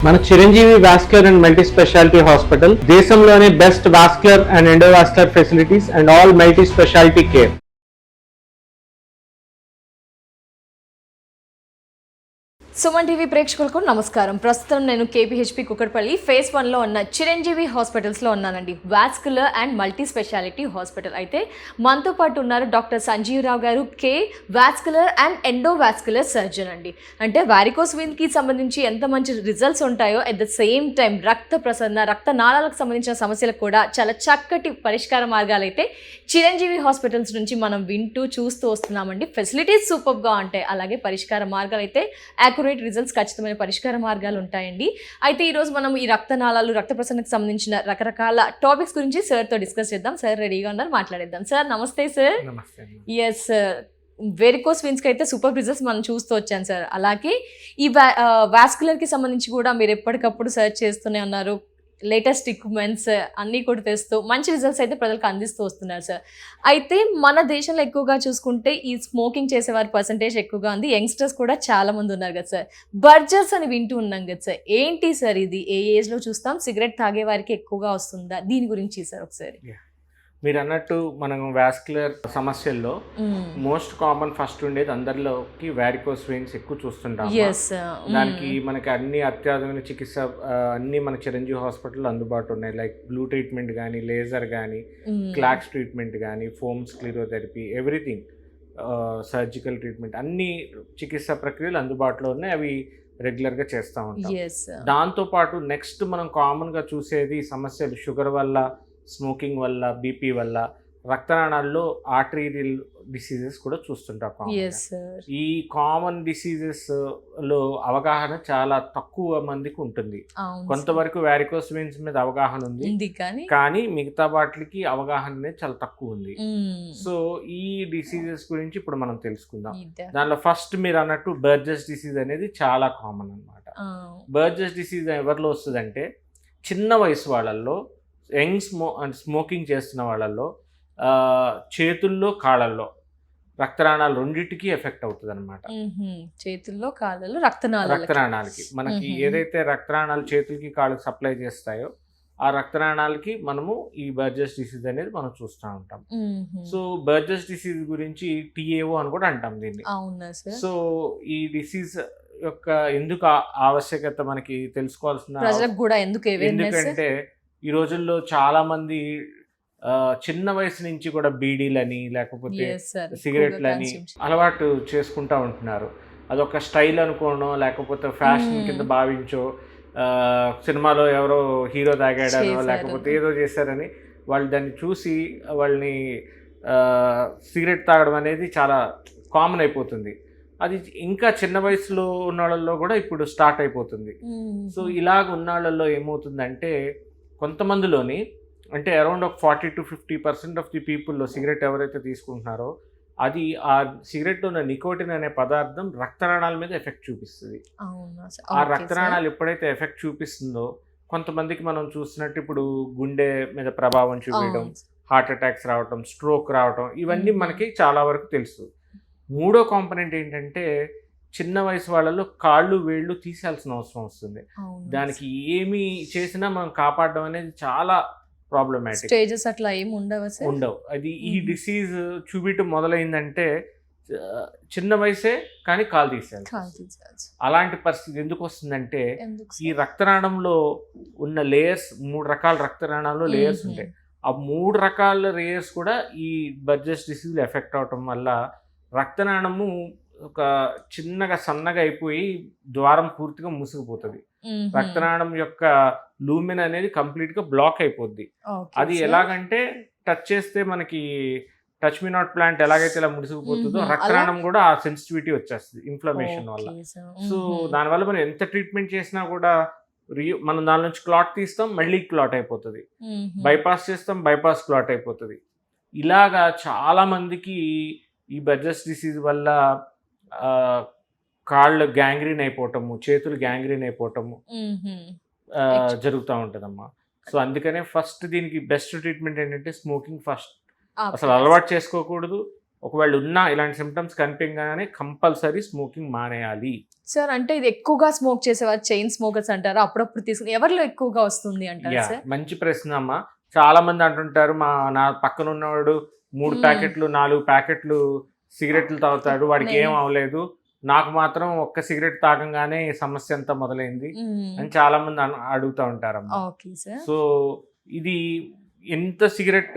మన Chiranjeevi vascular and multi speciality hospital దేశంలోనే best vascular and endovascular facilities and all multi speciality care. Suman TV ప్రేక్షకులకు నమస్కారం. ప్రస్తుతం నేను కేపీహెచ్పి కుక్కట్పల్లి ఫేజ్ 1లో ఉన్న చిరంజీవి హాస్పిటల్స్లో ఉన్నానండి. Vascular and multi speciality hospital. అయితే మనతో పాటు ఉన్నారు డాక్టర్ సంజీవ్ రావు గారు, కే వాస్కులర్ అండ్ ఎండోవాస్కులర్ సర్జన్ అండి. అంటే వారికోస్ వెయిన్కి సంబంధించి ఎంత మంచి రిజల్ట్స్ ఉంటాయో అట్ ద సేమ్ టైం రక్త ప్రసరణ, రక్త నాళాలకు సంబంధించిన సమస్యలకు కూడా చాలా చక్కటి పరిష్కార మార్గాలు అయితే చిరంజీవి హాస్పిటల్స్ నుంచి మనం వింటూ చూస్తూ వస్తున్నామండి. ఫెసిలిటీస్ సూపర్గా ఉంటాయి, అలాగే పరిష్కార మార్గాలు అయితే యాక్యురేట్ రిజల్ట్స్, ఖచ్చితమైన పరిష్కార మార్గాలు ఉంటాయండి. అయితే ఈరోజు మనం ఈ రక్తనాళాలు, రక్త ప్రసరణకు సంబంధించిన రకరకాల టాపిక్స్ గురించి సార్తో డిస్కస్ చేద్దాం. సార్ రెడీగా ఉన్నారు, మాట్లాడేద్దాం. సార్ నమస్తే. సార్ ఎస్ సార్, వెరికోస్ వెయిన్స్కి అయితే సూపర్ రిజల్ట్స్ మనం చూస్తూ వచ్చాను సార్. అలాగే ఈ వాస్కులర్కి సంబంధించి కూడా మీరు ఎప్పటికప్పుడు సర్చ్ చేస్తూనే ఉన్నారు. లేటెస్ట్ ఎక్విప్మెంట్స్ అన్నీ కూడా తెస్తూ మంచి రిజల్ట్స్ అయితే ప్రజలకు అందిస్తూ వస్తున్నారు సార్. అయితే మన దేశంలో ఎక్కువగా చూసుకుంటే ఈ స్మోకింగ్ చేసేవారి పర్సంటేజ్ ఎక్కువగా ఉంది. యంగ్స్టర్స్ కూడా చాలా మంది ఉన్నారు కదా సార్. బర్జర్స్ అని వింటూ ఉన్నాం కదా సార్. ఏంటి సార్ ఇది? ఏ ఏజ్లో చూస్తాం? సిగరెట్ తాగే వారికి ఎక్కువగా వస్తుందా? దీని గురించి సార్ ఒకసారి. మీరు అన్నట్టు మనం వాస్కులర్ సమస్యల్లో మోస్ట్ కామన్ ఫస్ట్ ఉండేది అందరిలోకి వారికోస్ వెయిన్స్ ఎక్కువ చూస్తుంటాం. దానికి మనకి అన్ని అత్యాధునిక చికిత్స అన్ని మన చిరంజీవి హాస్పిటల్లో అందుబాటులో ఉన్నాయి. లైక్ బ్లూ ట్రీట్మెంట్ కానీ, లేజర్ కానీ, క్లాక్స్ ట్రీట్మెంట్ కానీ, ఫోమ్ స్క్లిరోథెరపీ, ఎవ్రీథింగ్, సర్జికల్ ట్రీట్మెంట్, అన్ని చికిత్సా ప్రక్రియలు అందుబాటులో ఉన్నాయి. అవి రెగ్యులర్గా చేస్తూ ఉంటాం. దాంతోపాటు నెక్స్ట్ మనం కామన్గా చూసేది సమస్యలు షుగర్ వల్ల, స్మోకింగ్ వల్ల, బీపీ వల్ల, రక్తనాళాల్లో ఆర్టరీరియల్ డిసీజెస్ కూడా చూస్తుంటాం. ఈ కామన్ డిసీజెస్ లో అవగాహన చాలా తక్కువ మందికి ఉంటుంది. కొంతవరకు వారికోస్ వెయిన్స్ మీద అవగాహన ఉంది, కానీ మిగతా వాటికి అవగాహన అనేది చాలా తక్కువ ఉంది. సో ఈ డిసీజెస్ గురించి ఇప్పుడు మనం తెలుసుకుందాం. దానిలో ఫస్ట్ మీరు అన్నట్టు బర్జర్స్ డిసీజ్ అనేది చాలా కామన్ అన్నమాట. బర్జర్స్ డిసీజ్ ఎవరిలో వస్తుందంటే చిన్న వయసు వాళ్ళల్లో, యంగ్ స్మోకింగ్ చేస్తున్న వాళ్ళల్లో చేతుల్లో, కాళ్ళల్లో రక్తనాళాలు రెండింటికి ఎఫెక్ట్ అవుతుంది అనమాట. చేతుల్లో, కాళ్ళలో రక్తనాళాలకి మనకి ఏదైతే రక్తనాళాలు చేతులకి, కాళ్ళకి సప్లై చేస్తాయో ఆ రక్తనాళాలకి మనము ఈ బర్జర్స్ డిసీజ్ అనేది మనం చూస్తూ ఉంటాం. సో బర్జర్స్ డిసీజ్ గురించి టీఏఓ అని కూడా అంటాం దీన్ని. సో ఈ డిసీజ్ యొక్క ఎందుకు ఆవశ్యకత మనకి తెలుసుకోవాల్సిన, ఎందుకంటే ఈ రోజుల్లో చాలా మంది చిన్న వయసు నుంచి కూడా బీడీలని లేకపోతే సిగరెట్లని అలవాటు చేసుకుంటా ఉంటున్నారు. అదొక స్టైల్ అనుకోనో లేకపోతే ఫ్యాషన్ కింద భావించో, సినిమాలో ఎవరో హీరో తాగాడనో లేకపోతే ఏదో చేశారని వాళ్ళు దాన్ని చూసి వాళ్ళని సిగరెట్ తాగడం అనేది చాలా కామన్ అయిపోతుంది. అది ఇంకా చిన్న వయసులో ఉన్న వాళ్ళల్లో కూడా ఇప్పుడు స్టార్ట్ అయిపోతుంది. సో ఇలాగ ఉన్న వాళ్ళల్లో ఏమవుతుందంటే కొంతమందిలోని, అంటే అరౌండ్ ఒక 40-50% ఆఫ్ ది పీపుల్లో సిగరెట్ ఎవరైతే తీసుకుంటున్నారో అది ఆ సిగరెట్లో ఉన్న నికోటిన్ అనే పదార్థం రక్తనాళాల మీద ఎఫెక్ట్ చూపిస్తుంది. ఆ రక్తనాళాలు ఎప్పుడైతే ఎఫెక్ట్ చూపిస్తుందో కొంతమందికి మనం చూస్తున్నట్టు ఇప్పుడు గుండె మీద ప్రభావం చూపించడం, హార్ట్ అటాక్స్ రావటం, స్ట్రోక్ రావటం, ఇవన్నీ మనకి చాలా వరకు తెలుసు. మూడో కాంపనెంట్ ఏంటంటే చిన్న వయసు వాళ్ళలో కాళ్ళు, వేళ్ళు తీసేయాల్సిన అవసరం వస్తుంది. దానికి ఏమి చేసినా మనం కాపాడడం అనేది చాలా ప్రాబ్లమాటిక్. స్టేజెస్ అట్లా ఏమి ఉండవు. అది ఈ డిసీజ్ చూపించడం మొదలైందంటే చిన్న వయసే కానీ కాలు తీసేయాలి. అలాంటి పరిస్థితి ఎందుకు వస్తుందంటే ఈ రక్తనాళంలో ఉన్న లేయర్స్, 3 రకాల రక్తనాళాల్లో లేయర్స్ ఉంటాయి. ఆ 3 రకాల లేయర్స్ కూడా ఈ బర్జర్స్ డిసీజ్ ఎఫెక్ట్ అవటం వల్ల రక్తనాళము ఒక చిన్నగా సన్నగా అయిపోయి ద్వారం పూర్తిగా మూసుకుపోతుంది. రక్తనాళం యొక్క లూమిన్ అనేది కంప్లీట్ గా బ్లాక్ అయిపోద్ది. అది ఎలాగంటే టచ్ చేస్తే మనకి టచ్ మీ నాట్ ప్లాంట్ ఎలాగైతే ఇలా ముడిసిపోతుందో రక్తనాళం కూడా ఆ సెన్సిటివిటీ వచ్చేస్తుంది ఇన్ఫ్లమేషన్ వల్ల. సో దానివల్ల మనం ఎంత ట్రీట్మెంట్ చేసినా కూడా మనం దాని నుంచి క్లాట్ తీస్తాం, మళ్ళీ క్లాట్ అయిపోతుంది. బైపాస్ చేస్తాం, బైపాస్ క్లాట్ అయిపోతుంది. ఇలాగా చాలా మందికి ఈ బర్జర్స్ డిసీజ్ వల్ల కాళ్ళు గ్యాంగ్రీన్ అయిపోవటము, చేతులు గ్యాంగ్రీన్ అయిపోవటము జరుగుతూ ఉంటుందమ్మా. సో అందుకనే ఫస్ట్ దీనికి బెస్ట్ ట్రీట్మెంట్ ఏంటంటే స్మోకింగ్ ఫస్ట్ అసలు అలవాటు చేసుకోకూడదు. ఒకవేళ ఉన్నా ఇలాంటి సిమ్టమ్స్ కనిపించగానే కంపల్సరీ స్మోకింగ్ మానేయాలి. సార్ అంటే ఇది ఎక్కువగా స్మోక్ చేసేవారు చైన్ స్మోకర్స్ అంటారా? అప్పుడప్పుడు తీసుకుని ఎవరిలో ఎక్కువగా వస్తుంది అంటారు సార్? మంచి ప్రశ్న అమ్మా. చాలా మంది అంటుంటారు నా పక్కన ఉన్నవాడు 3 ప్యాకెట్లు 4 ప్యాకెట్లు సిగరెట్లు తాగుతాడు, వాడికి ఏం అవ్వలేదు, నాకు మాత్రం ఒక్క సిగరెట్ తాగంగానే ఈ సమస్య అంతా మొదలైంది అని చాలా మంది అడుగుతూ ఉంటారమ్మా. సో ఇది ఎంత సిగరెట్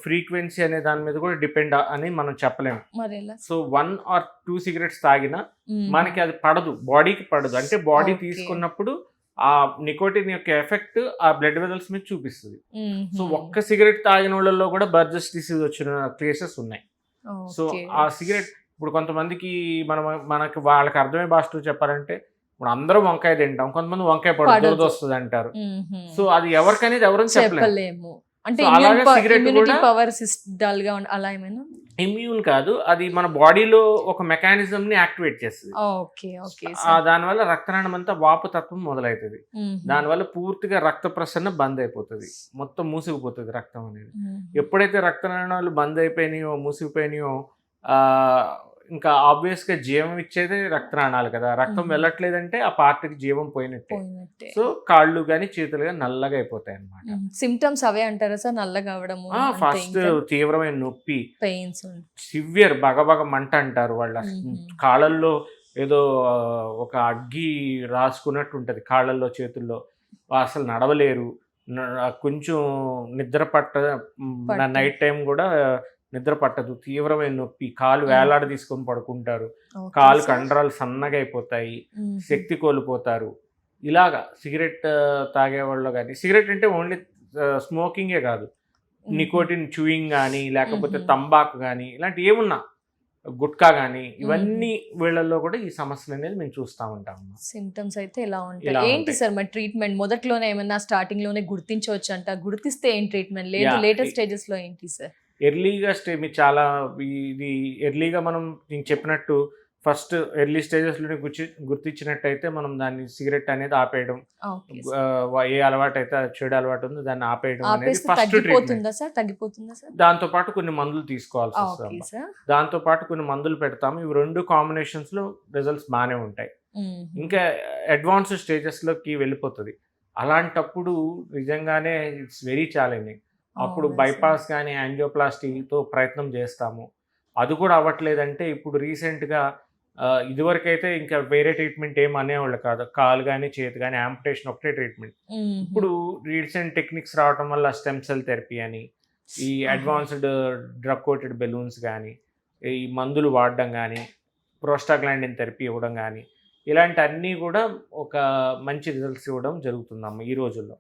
ఫ్రీక్వెన్సీ అనే దాని మీద కూడా డిపెండ్ అని మనం చెప్పలేము. సో 1 or 2 సిగరెట్స్ తాగినా మనకి అది పడదు, బాడీకి పడదు. అంటే బాడీ తీసుకున్నప్పుడు ఆ నికోటిన్ యొక్క ఎఫెక్ట్ ఆ బ్లడ్ వెజల్స్ మీద చూపిస్తుంది. సో ఒక్క సిగరెట్ తాగిన వాళ్ళలో కూడా బర్జెస్ డిసీజ్ వచ్చిన కేసెస్ ఉన్నాయి. సో ఆ సిగరెట్ ఇప్పుడు కొంతమందికి మనకి వాళ్ళకి అర్థమయ్యే భాషలో చెప్పాలంటే, ఇప్పుడు అందరూ వంకాయ తింటాం, కొంతమంది వంకాయ పడదు వస్తుంది అంటారు. సో అది ఎవరికనేది ఎవరని చెప్పలేము. అంటే సిగరెట్ కూడా ఇమ్యూన్ కాదు, అది మన బాడీలో ఒక మెకానిజం ని యాక్టివేట్ చేస్తుంది. దానివల్ల రక్తనాళం అంతా వాపు తత్వం మొదలవుతుంది. దానివల్ల పూర్తిగా రక్త ప్రసరణ బంద్ అయిపోతుంది, మొత్తం మూసుకుపోతుంది రక్తం అనేది. ఎప్పుడైతే రక్తనాళాలు బంద్ అయిపోయినాయో మూసుకుపోయినాయో ఇంకా ఆబ్వియస్ గా జీవం ఇచ్చేదే రక్తనాళాలు కదా. రక్తం వెళ్ళట్లేదంటే ఆ పార్టీకి జీవం పోయినట్టే. సో కాళ్ళు గాని చేతులు గాని నల్లగా అయిపోతాయి అన్నమాట. సిమ్టమ్స్ అవే అంటారా సార్? నల్లగా అవడం, ఫస్ట్ తీవ్రమైన నొప్పి, పెయిన్స్, సివియర్ బగబగ మంట అంటారు. వాళ్ళ కాళ్ళల్లో ఏదో ఒక అగ్గి రాసుకున్నట్టు ఉంటది కాళ్ళల్లో చేతుల్లో, అసలు నడవలేరు. కొంచెం నిద్ర నైట్ టైం కూడా నిద్ర పట్టదు, తీవ్రమైన నొప్పి, కాలు వేలాడ తీసుకొని పడుకుంటారు, కాలు కండరాలు సన్నగా అయిపోతాయి, శక్తి కోల్పోతారు. ఇలాగా సిగరెట్ తాగేవాళ్ళు కానీ, సిగరెట్ అంటే ఓన్లీ స్మోకింగే కాదు, నికోటిన్ చూయింగ్ కానీ, లేకపోతే తంబాకు కానీ, ఇలాంటి ఏమున్నా గుట్కా కానీ, ఇవన్నీ వీళ్ళల్లో కూడా ఈ సమస్యలు అనేది మేము చూస్తూ ఉంటాం. సిమ్టమ్స్ అయితే ఇలా ఉంటాయి. ఏంటి సార్ మరి ట్రీట్మెంట్? మొదట్లోనే ఏమన్నా స్టార్టింగ్ లోనే గుర్తించవచ్చు అంట? గుర్తిస్తే ఏం ట్రీట్మెంట్? లేదు లేటర్ స్టేజెస్ లో ఏంటి సార్? ఎర్లీగా మీరు చాలా ఇది ఎర్లీగా మనం నేను చెప్పినట్టు ఫస్ట్ ఎర్లీ స్టేజెస్లోనే గుర్తించినట్టయితే మనం దాన్ని సిగరెట్ అనేది ఆపేయడం, ఏ అలవాటు అయితే చెడు అలవాటు ఉందో దాన్ని ఆపేయడం అనేది ఫస్ట్ ట్రీట్మెంట్. దాంతో పాటు కొన్ని మందులు తీసుకోవాల్సి వస్తుంది. దాంతో పాటు కొన్ని మందులు పెడతాము. ఇవి 2 కాంబినేషన్స్ లో రిజల్ట్స్ బాగానే ఉంటాయి. ఇంకా అడ్వాన్స్ స్టేజెస్ లోకి వెళ్ళిపోతుంది. అలాంటప్పుడు నిజంగానే ఇట్స్ వెరీ ఛాలెంజింగ్. అప్పుడు బైపాస్ కానీ యాంజియోప్లాస్టీతో ప్రయత్నం చేస్తాము. అది కూడా అవ్వట్లేదంటే ఇప్పుడు రీసెంట్గా ఇదివరకైతే ఇంకా వేరే ట్రీట్మెంట్ ఏం అనేవాళ్ళు కాదు, కాలు కానీ చేతి కానీ యాంపుటేషన్ ఒకటే ట్రీట్మెంట్. ఇప్పుడు రీసెంట్ టెక్నిక్స్ రావడం వల్ల స్టెమ్ సెల్ థెరపీ అని, ఈ అడ్వాన్స్డ్ డ్రగ్ కోటెడ్ బెలూన్స్ కానీ, ఈ మందులు వాడడం కానీ, ప్రోస్టాగ్లాండిన్ థెరపీ ఇవ్వడం కానీ, ఇలాంటి అన్నీ కూడా ఒక మంచి రిజల్ట్స్ ఇవ్వడం జరుగుతుందమ్మ ఈ రోజుల్లో.